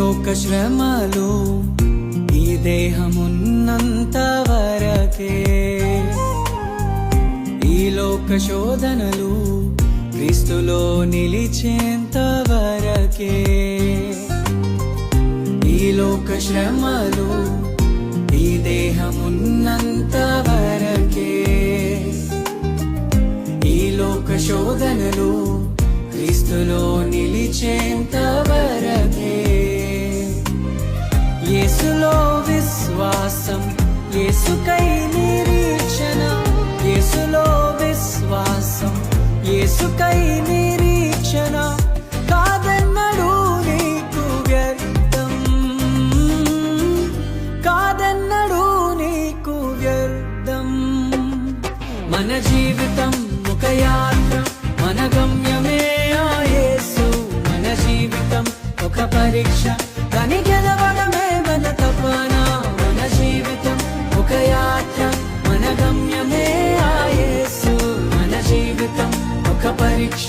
లోక శ్రమలు ఈ దేహమున్నంత వరకే, ఈ లోక శోధనలు క్రీస్తులో నిలిచేంత వరకే. ఈ లోక శ్రమలు ఈ దేహమున్నంత వరకే, ఈ లోక శోధనలు క్రీస్తులో నిలిచేంత వరకే. యేసులో విశ్వాసం, యేసుకై నిరీక్షణ, యేసులో విశ్వాసం, యేసుకై నిరీక్షణ. కాదన్నడు నీకు వ్యర్థం, కాదన్నడు నీకు వ్యర్థం. మన జీవితం ఒక యాత్ర, మన గమ్యమే ఆ యేసు. మన జీవితం ఒక పరీక్ష, దాని గెలవడమే మన తపన. మన జీవితం ఒక యాత్ర, మన గమ్యమే ఆ యేసు. మన జీవితం ఒక పరీక్ష,